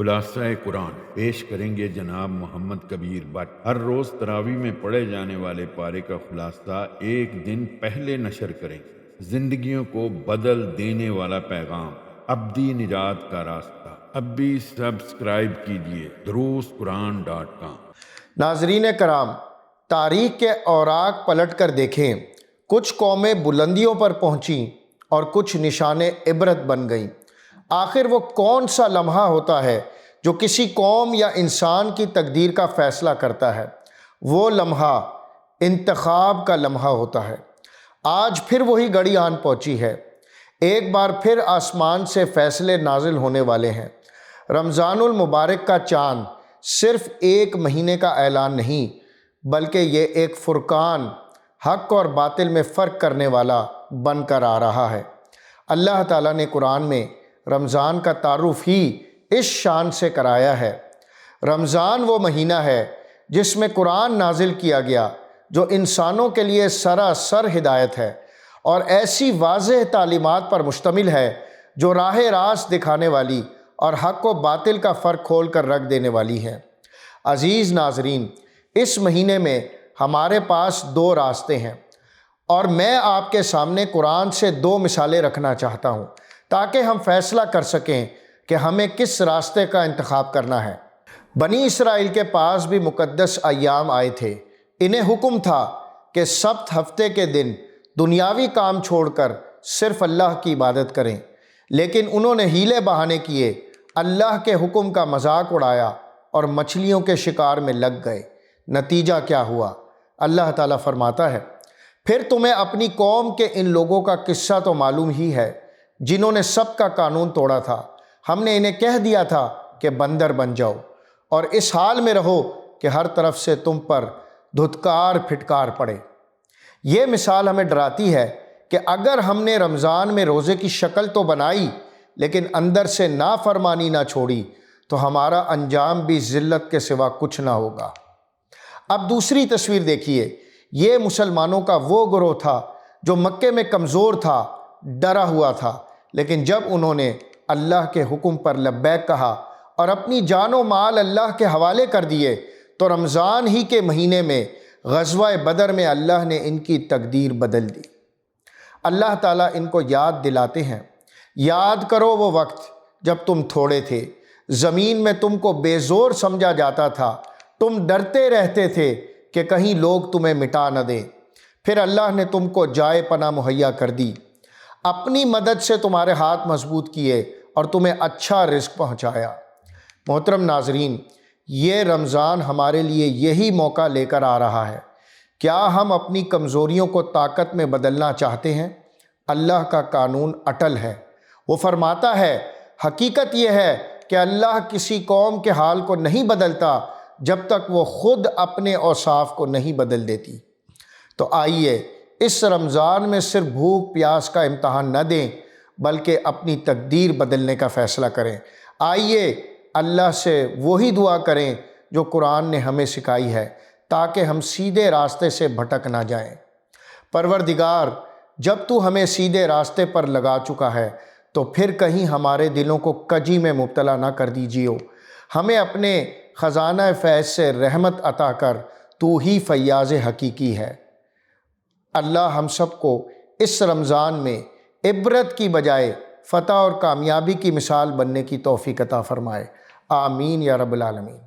خلاصہ قرآن پیش کریں گے جناب محمد کبیر بٹ۔ ہر روز تراویح میں پڑھے جانے والے پارے کا خلاصہ ایک دن پہلے نشر کریں۔ زندگیوں کو بدل دینے والا پیغام، ابدی نجات کا راستہ۔ اب بھی سبسکرائب کیجئے دروسقرآن.com۔ ناظرین کرام، تاریخ کے اوراق پلٹ کر دیکھیں، کچھ قومیں بلندیوں پر پہنچیں اور کچھ نشان عبرت بن گئیں۔ آخر وہ کون سا لمحہ ہوتا ہے جو کسی قوم یا انسان کی تقدیر کا فیصلہ کرتا ہے؟ وہ لمحہ انتخاب کا لمحہ ہوتا ہے۔ آج پھر وہی گھڑی آن پہنچی ہے۔ ایک بار پھر آسمان سے فیصلے نازل ہونے والے ہیں۔ رمضان المبارک کا چاند صرف ایک مہینے کا اعلان نہیں، بلکہ یہ ایک فرقان، حق اور باطل میں فرق کرنے والا بن کر آ رہا ہے۔ اللہ تعالیٰ نے قرآن میں رمضان کا تعارف ہی اس شان سے کرایا ہے۔ رمضان وہ مہینہ ہے جس میں قرآن نازل کیا گیا، جو انسانوں کے لیے سراسر ہدایت ہے اور ایسی واضح تعلیمات پر مشتمل ہے جو راہ راست دکھانے والی اور حق و باطل کا فرق کھول کر رکھ دینے والی ہے۔ عزیز ناظرین، اس مہینے میں ہمارے پاس دو راستے ہیں، اور میں آپ کے سامنے قرآن سے دو مثالیں رکھنا چاہتا ہوں تاکہ ہم فیصلہ کر سکیں کہ ہمیں کس راستے کا انتخاب کرنا ہے۔ بنی اسرائیل کے پاس بھی مقدس ایام آئے تھے۔ انہیں حکم تھا کہ سبت ہفتے کے دن دنیاوی کام چھوڑ کر صرف اللہ کی عبادت کریں، لیکن انہوں نے ہیلے بہانے کیے، اللہ کے حکم کا مذاق اڑایا اور مچھلیوں کے شکار میں لگ گئے۔ نتیجہ کیا ہوا؟ اللہ تعالیٰ فرماتا ہے، پھر تمہیں اپنی قوم کے ان لوگوں کا قصہ تو معلوم ہی ہے جنہوں نے سب کا قانون توڑا تھا۔ ہم نے انہیں کہہ دیا تھا کہ بندر بن جاؤ، اور اس حال میں رہو کہ ہر طرف سے تم پر دھتکار پھٹکار پڑے۔ یہ مثال ہمیں ڈراتی ہے کہ اگر ہم نے رمضان میں روزے کی شکل تو بنائی لیکن اندر سے نافرمانی نہ چھوڑی تو ہمارا انجام بھی ذلت کے سوا کچھ نہ ہوگا۔ اب دوسری تصویر دیکھیے۔ یہ مسلمانوں کا وہ گروہ تھا جو مکے میں کمزور تھا، ڈرا ہوا تھا، لیکن جب انہوں نے اللہ کے حکم پر لبیک کہا اور اپنی جان و مال اللہ کے حوالے کر دیے تو رمضان ہی کے مہینے میں غزوہ بدر میں اللہ نے ان کی تقدیر بدل دی۔ اللہ تعالیٰ ان کو یاد دلاتے ہیں، یاد کرو وہ وقت جب تم تھوڑے تھے، زمین میں تم کو بے زور سمجھا جاتا تھا، تم ڈرتے رہتے تھے کہ کہیں لوگ تمہیں مٹا نہ دیں، پھر اللہ نے تم کو جائے پناہ مہیا کر دی، اپنی مدد سے تمہارے ہاتھ مضبوط کیے اور تمہیں اچھا رزق پہنچایا۔ محترم ناظرین، یہ رمضان ہمارے لیے یہی موقع لے کر آ رہا ہے۔ کیا ہم اپنی کمزوریوں کو طاقت میں بدلنا چاہتے ہیں؟ اللہ کا قانون اٹل ہے۔ وہ فرماتا ہے، حقیقت یہ ہے کہ اللہ کسی قوم کے حال کو نہیں بدلتا جب تک وہ خود اپنے اوصاف کو نہیں بدل دیتی۔ تو آئیے اس رمضان میں صرف بھوک پیاس کا امتحان نہ دیں بلکہ اپنی تقدیر بدلنے کا فیصلہ کریں۔ آئیے اللہ سے وہی دعا کریں جو قرآن نے ہمیں سکھائی ہے تاکہ ہم سیدھے راستے سے بھٹک نہ جائیں۔ پروردگار، جب تو ہمیں سیدھے راستے پر لگا چکا ہے تو پھر کہیں ہمارے دلوں کو کجی میں مبتلا نہ کر دیجیے۔ ہمیں اپنے خزانہ فیض سے رحمت عطا کر، تو ہی فیاض حقیقی ہے۔ اللہ ہم سب کو اس رمضان میں عبرت کی بجائے فتح اور کامیابی کی مثال بننے کی توفیق عطا فرمائے۔ آمین یا رب العالمین۔